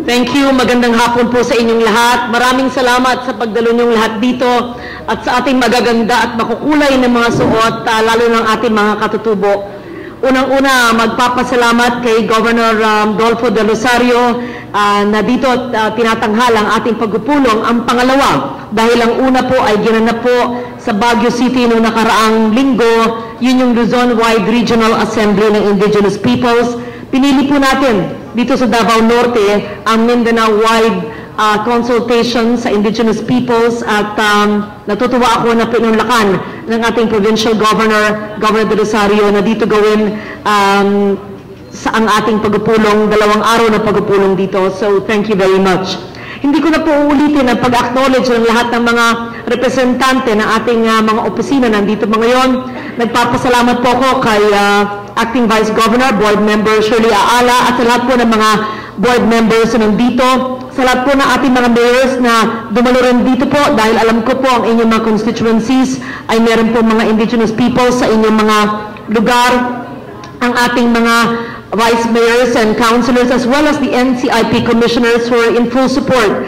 Thank you. Magandang hapon po sa inyong lahat. Maraming salamat sa pagdalo niyong lahat dito at sa ating magaganda at makukulay na mga suot, lalo ng ating mga katutubo. Unang-una, magpapasalamat kay Governor Dolfo de Rosario na dito tinatanghal ang ating pagpupulong. Ang pangalawa, dahil ang una po ay ginanap po sa Baguio City noong nakaraang linggo, yun yung Luzon-wide Regional Assembly ng Indigenous Peoples. Pinili po natin dito sa Davao Norte ang Mindanao-wide consultation sa Indigenous Peoples at natutuwa ako na pinunlakan ng ating Provincial Governor, Governor de Rosario, na dito gawin sa ang ating pagpupulong, 2 araw na pagpupulong dito. So thank you very much. Hindi ko na po uulitin ang pag-acknowledge ng lahat ng mga representante ng ating mga opisina nandito ngayon. Nagpapasalamat po ako kay Acting Vice Governor, Board Member Shirley Aala, at sa lahat po ng mga board members na nandito, sa lahat po ng ating mga mayors na dumalo rin dito po dahil alam ko po ang inyong mga constituencies ay meron po mga indigenous people sa inyong mga lugar, ang ating mga vice mayors and councilors as well as the NCIP commissioners who are in full support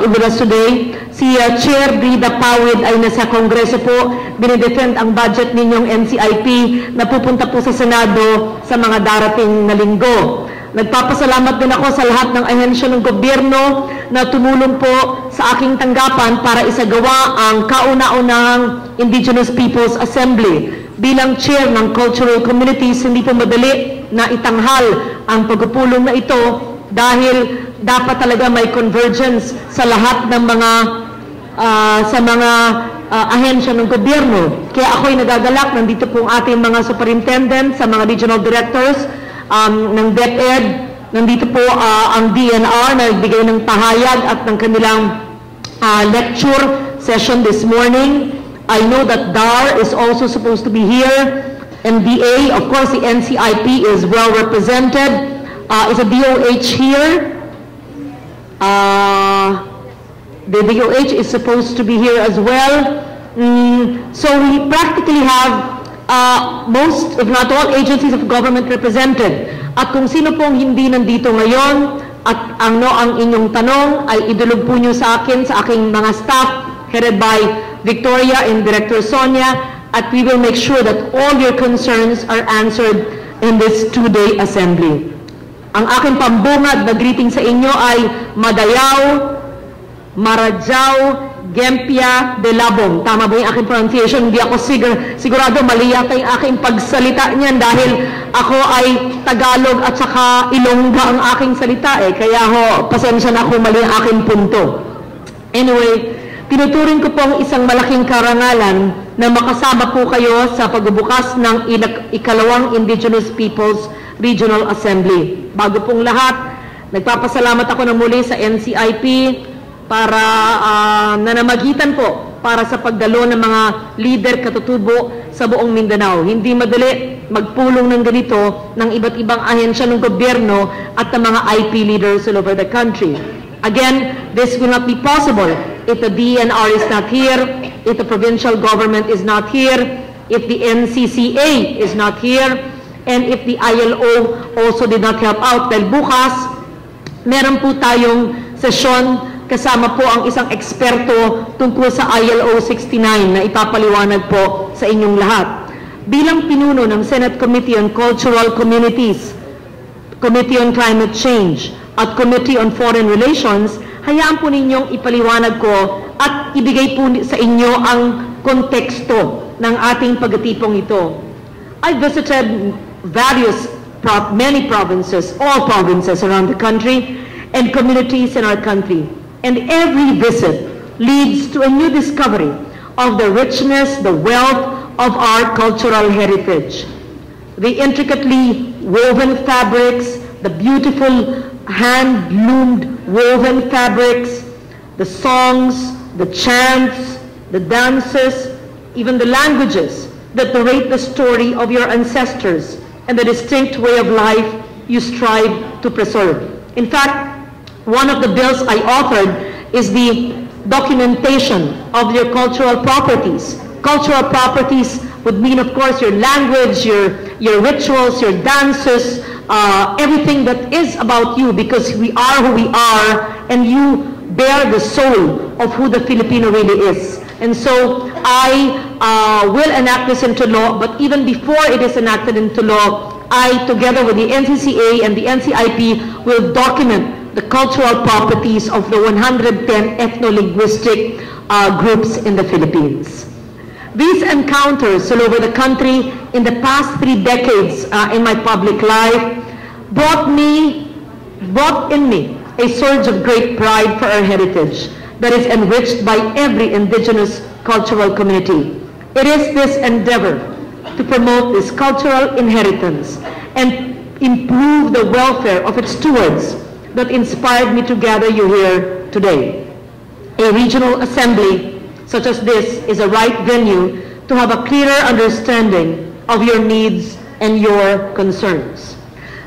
with us today. Si Chair Brida Pawid ay nasa Kongreso po, binidefend ang budget ninyong NCIP na pupunta po sa Senado sa mga darating na linggo. Nagpapasalamat din ako sa lahat ng ahensya ng gobyerno na tumulong po sa aking tanggapan para isagawa ang kauna-unahang Indigenous Peoples Assembly. Bilang chair ng cultural communities, hindi po madali na itanghal ang pagpupulong na ito dahil dapat talaga may convergence sa lahat ng mga ahensya ng gobyerno. Kaya ako'y nagagalak, nandito po ang ating mga superintendent sa mga regional directors ng DepEd, nandito po ang DNR na nagbigay ng pahayag at ng kanilang lecture session this morning. I know that DAR is also supposed to be here. MDA, of course, the NCIP is well represented. Is the DOH here? The DOH is supposed to be here as well. So we practically have most, if not all, agencies of government represented. At kung sino pong hindi nandito ngayon at ang inyong tanong ay idulog po nyo sa akin, sa aking mga staff, headed by Victoria and Director Sonia, at we will make sure that all your concerns are answered in this 2-day assembly. Ang aking pambungad na greeting sa inyo ay Madayaw, Marajao, Gempia de Labong. Tama ba yung aking pronunciation? Hindi ako sigurado mali yata yung aking pagsalita niyan dahil ako ay Tagalog at saka Ilongga ang aking salita Kaya pasensya na kung mali ang aking punto. Anyway, tinuturing ko pong isang malaking karangalan na makasama po kayo sa pagbubukas ng ikalawang Indigenous Peoples Regional Assembly. Bago pong lahat, nagpapasalamat ako ng muli sa NCIP para nanamagitan po para sa pagdalo ng mga leader katutubo sa buong Mindanao. Hindi madali magpulong ng ganito ng iba't ibang ahensya ng gobyerno at ng mga IP leaders all over the country. Again, this will not be possible if the DNR is not here, if the provincial government is not here, if the NCCA is not here, and if the ILO also did not help out. Dahil bukas, meron po tayong sesyon kasama po ang isang eksperto tungkol sa ILO 69 na ipapaliwanag po sa inyong lahat. Bilang pinuno ng Senate Committee on Cultural Communities, Committee on Climate Change, at Committee on Foreign Relations, hayaan po ninyong ipaliwanag ko at ibigay po sa inyo ang konteksto ng ating pagtitipong ito. I visited many provinces, all provinces around the country, and communities in our country. And every visit leads to a new discovery of the richness, the wealth of our cultural heritage. The intricately woven fabrics, the beautiful hand-loomed woven fabrics, the songs, the chants, the dances, even the languages that narrate the story of your ancestors and the distinct way of life you strive to preserve. In fact, one of the bills I authored is the documentation of your cultural properties. Cultural properties would mean, of course, your language, your rituals, your dances, everything that is about you, because we are who we are, and you bear the soul of who the Filipino really is. And so I will enact this into law, but even before it is enacted into law, I, together with the NCCA and the NCIP, will document the cultural properties of the 110 ethno-linguistic groups in the Philippines. These encounters all over the country in the past 3 decades in my public life brought in me a surge of great pride for our heritage that is enriched by every indigenous cultural community. It is this endeavor to promote this cultural inheritance and improve the welfare of its stewards that inspired me to gather you here today. A regional assembly such as this is a right venue to have a clearer understanding of your needs and your concerns.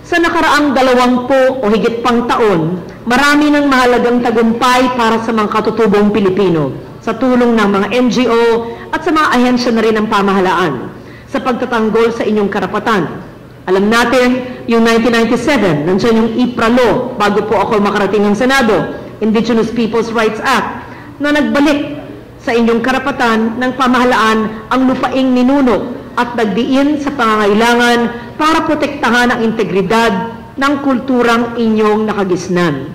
Sa nakaraang 20 o higit pang taon, marami ng mahalagang tagumpay para sa mga katutubong Pilipino sa tulong ng mga NGO at sa mga ahensya na rin ng pamahalaan sa pagtatanggol sa inyong karapatan. Alam natin, yung 1997, nandiyan yung IPRA Law, bago po ako makarating ng Senado, Indigenous Peoples' Rights Act, na nagbalik sa inyong karapatan ng pamahalaan ang lupaing ninuno at nagdiin sa pangangailangan para protektahan ang integridad ng kulturang inyong nakagisnan.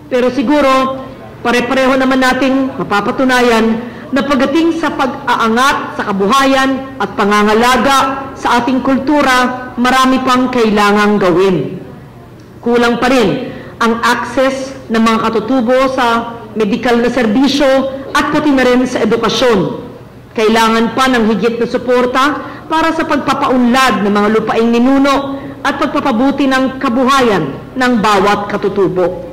Pero siguro, pare-pareho naman nating mapapatunayan na pagdating sa pag-aangat sa kabuhayan at pangangalaga sa ating kultura, marami pang kailangang gawin. Kulang pa rin ang access ng mga katutubo sa medikal na serbisyo at pati na rin sa edukasyon. Kailangan pa ng higit na suporta para sa pagpapaunlad ng mga lupaing ninuno at pagpapabuti ng kabuhayan ng bawat katutubo.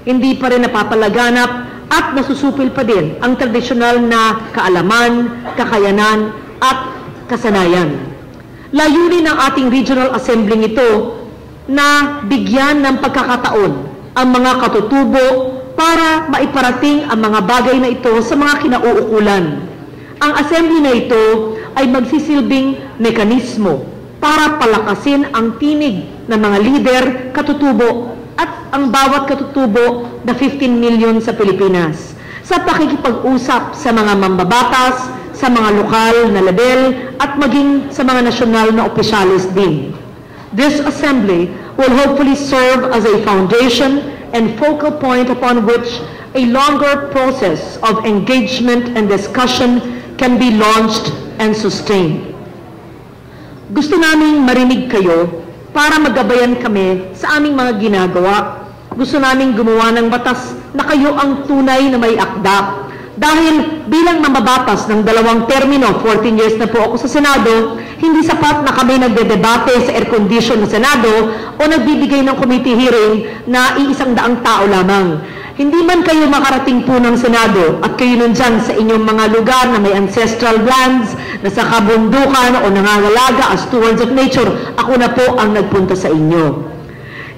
Hindi pa rin napapalaganap at nasusupil pa din ang tradisyonal na kaalaman, kakayanan at kasanayan. Layunin ng ating regional assembly ito na bigyan ng pagkakataon ang mga katutubo para maiparating ang mga bagay na ito sa mga kinauukulan. Ang assembly na ito ay magsisilbing mekanismo para palakasin ang tinig ng mga lider, katutubo at ang bawat katutubo na 15 million sa Pilipinas sa pakikipag-usap sa mga mambabatas, sa mga lokal na level at maging sa mga nasyonal na opisyalis din. This assembly will hopefully serve as a foundation and focal point upon which a longer process of engagement and discussion can be launched and sustained. Gusto naming marinig kayo para magabayan kami sa aming mga ginagawa. Gusto naming gumawa ng batas na kayo ang tunay na may akda. Dahil bilang mambabatas ng 2 termino, 14 years na po ako sa Senado, hindi sapat na kami nagdedebate sa air-condition na Senado o nagbibigay ng committee hearing na 100 tao lamang. Hindi man kayo makarating po ng Senado at kayo nandyan sa inyong mga lugar na may ancestral lands, na sa kabundukan o nangangalaga as stewards of nature, ako na po ang nagpunta sa inyo.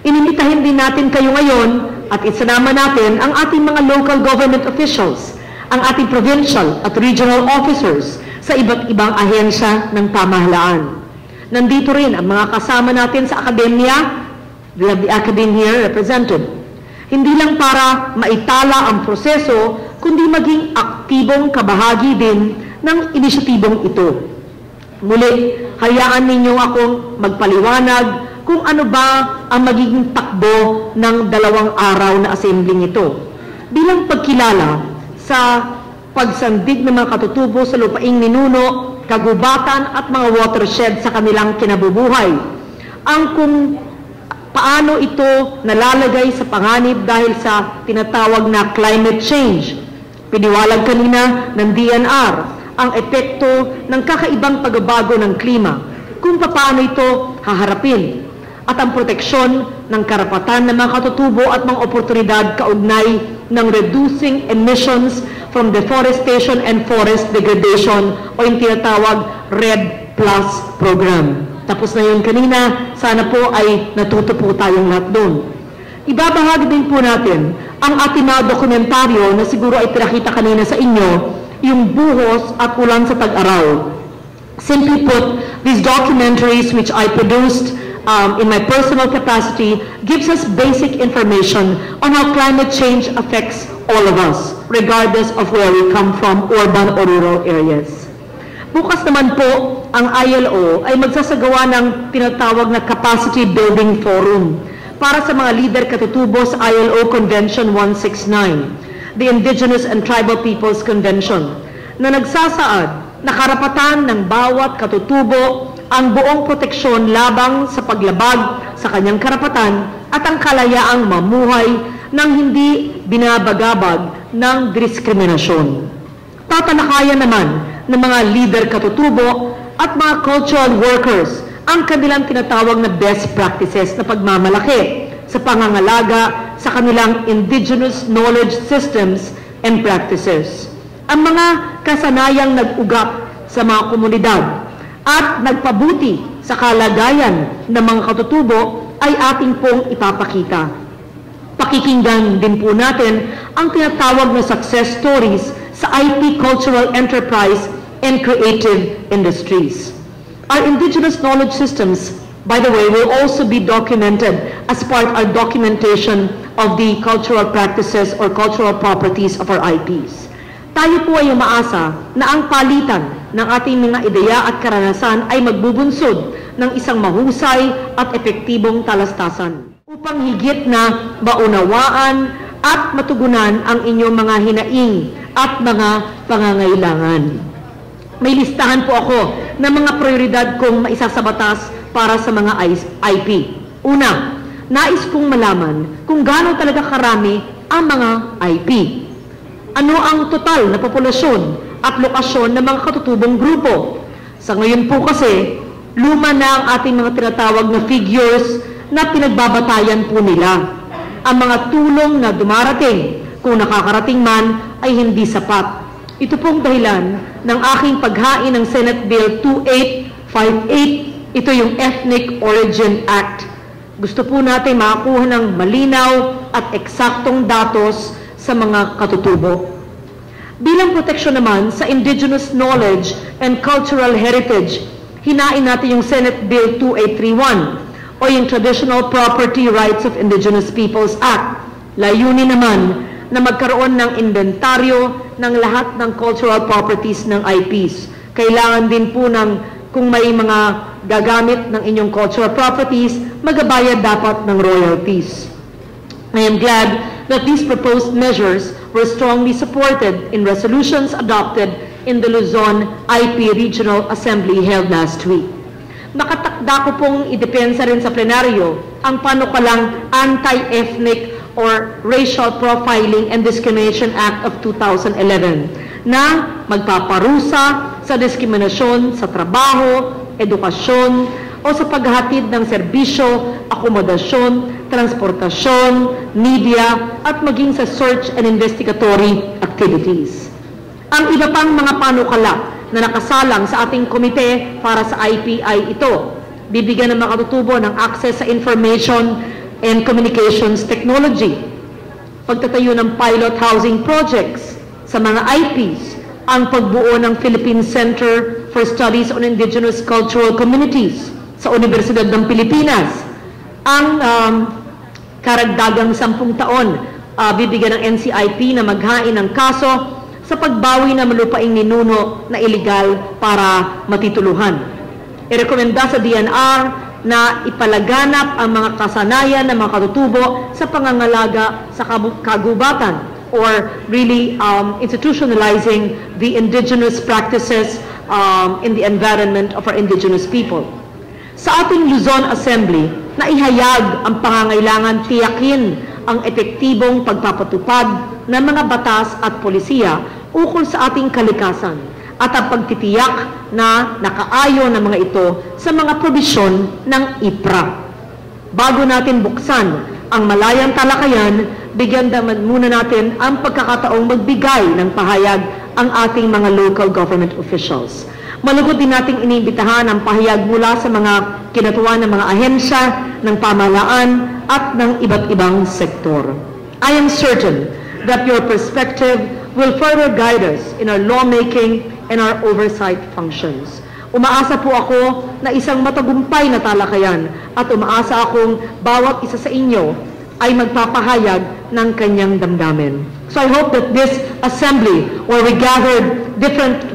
Inimbitahin din natin kayo ngayon at isinama natin ang ating mga local government officials, ang ating provincial at regional officers sa iba't ibang ahensya ng pamahalaan. Nandito rin ang mga kasama natin sa akademya, we have the academe here represented. Hindi lang para maitala ang proseso, kundi maging aktibong kabahagi din ng inisyatibong ito. Muli, hayaan ninyo akong magpaliwanag kung ano ba ang magiging takbo ng 2 araw na assembly ito. Bilang pagkilala sa pagsandig ng mga katutubo sa lupaing ninuno, kagubatan at mga watershed sa kanilang kinabubuhay. Ang kung paano ito nalalagay sa panganib dahil sa tinatawag na climate change. Piniwalag kanina ng DNR ang epekto ng kakaibang pagbabago ng klima, kung paano ito haharapin, at ang proteksyon ng karapatan ng mga katutubo at mga oportunidad kaugnay ng reducing emissions from deforestation and forest degradation o yung tinatawag REDD Plus program. Tapos na yun kanina, sana po ay natuto po tayong lahat doon. Ibabahagi din po natin ang ating mga dokumentaryo na siguro ay pinakita kanina sa inyo, yung buhos at ulan sa tag-araw. Simply put, these documentaries which I produced in my personal capacity, gives us basic information on how climate change affects all of us, regardless of where we come from, urban or rural areas. Bukas naman po, ang ILO ay magsasagawa ng tinatawag na Capacity Building Forum para sa mga leader katutubo sa ILO Convention 169, the Indigenous and Tribal Peoples Convention, na nagsasaad na karapatan ng bawat katutubo ang buong proteksyon labang sa paglabag sa kanyang karapatan at ang kalayaang mamuhay ng hindi binabagabag ng diskriminasyon. Tatalakayan naman ng mga leader katutubo at mga cultural workers ang kanilang tinatawag na best practices na pagmamalaki sa pangangalaga sa kanilang indigenous knowledge systems and practices. Ang mga kasanayang nag-ugat sa mga komunidad at nagpabuti sa kalagayan ng mga katutubo ay ating pong ipapakita. Pakikinggan din po natin ang tinatawag na success stories sa IP cultural enterprise and creative industries. Our indigenous knowledge systems, by the way, will also be documented as part of our documentation of the cultural practices or cultural properties of our IPs. Tayo po ay umaasa na ang palitan ng ating mga ideya at karanasan ay magbubunsod ng isang mahusay at epektibong talastasan upang higit na maunawaan at matugunan ang inyong mga hinaing at mga pangangailangan. May listahan po ako ng mga prioridad kong maisasabatas para sa mga IP. Una, nais kong malaman kung gaano talaga karami ang mga IP. Ano ang total na populasyon at lokasyon ng mga katutubong grupo? Sa ngayon po kasi, luma na ang ating mga tinatawag na figures na pinagbabatayan po nila. Ang mga tulong na dumarating, kung nakakarating man, ay hindi sapat. Ito pong dahilan ng aking paghain ng Senate Bill 2858. Ito yung Ethnic Origin Act. Gusto po natin makakuha ng malinaw at eksaktong datos sa mga katutubo. Bilang proteksyon naman sa indigenous knowledge and cultural heritage, hinain natin yung Senate Bill 2831 o yung Traditional Property Rights of Indigenous Peoples Act. Layunin naman na magkaroon ng inventaryo ng lahat ng cultural properties ng IPs. Kailangan din po ng kung may mga gagamit ng inyong cultural properties, magabayad dapat ng royalties. I am glad that these proposed measures were strongly supported in resolutions adopted in the Luzon IP Regional Assembly held last week. Nakatakda ko pong idepensa rin sa plenaryo ang panukalang Anti-Ethnic or Racial Profiling and Discrimination Act of 2011 na magpaparusa sa diskriminasyon sa trabaho, edukasyon, o sa paghahatid ng serbisyo, akomodasyon, transportasyon, media, at maging sa search and investigatory activities. Ang iba pang mga panukala na nakasalang sa ating komite para sa IP ay ito. Bibigyan ng mga katutubo ng access sa information and communications technology, pagtatayo ng pilot housing projects sa mga IPs, ang pagbuo ng Philippine Center for Studies on Indigenous Cultural Communities sa Universidad ng Pilipinas, ang karagdagang 10 taon bibigyan ng NCIP na maghain ng kaso sa pagbawi ng malupaing ninuno na iligal para matituluhan. Irekomenda sa DNR na ipalaganap ang mga kasanayan ng mga katutubo sa pangangalaga sa kagubatan or really institutionalizing the indigenous practices in the environment of our indigenous people. Sa ating Luzon Assembly, naihayag ang pangangailangan tiyakin ang epektibong pagpapatupad ng mga batas at polisiya ukol sa ating kalikasan at ang pagtitiyak na nakaayon ng mga ito sa mga probisyon ng IPRA. Bago natin buksan ang malayang talakayan, bigyan naman muna natin ang pagkakataong magbigay ng pahayag ang ating mga local government officials. Malugod din nating iniimbitahan ang pahayag mula sa mga kinatuwa ng mga ahensya ng pamahalaan at ng iba't ibang sektor. I am certain that your perspective will further guide us in our lawmaking and our oversight functions. Umaasa po ako na isang matagumpay na talakayan at umaasa akong bawat isa sa inyo ay magpapahayag ng kanyang damdamin. So I hope that this assembly, where we gathered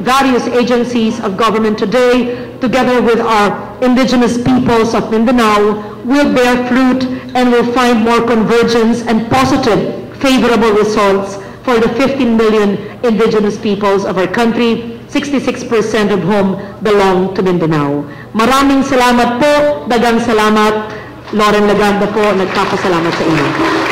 various agencies of government today, together with our indigenous peoples of Mindanao, will bear fruit and will find more convergence and positive, favorable results for the 15 million indigenous peoples of our country, 66% of whom belong to Mindanao. Maraming salamat po, dagang salamat. Loren Laganda po, nagpapasalamat sa inyo.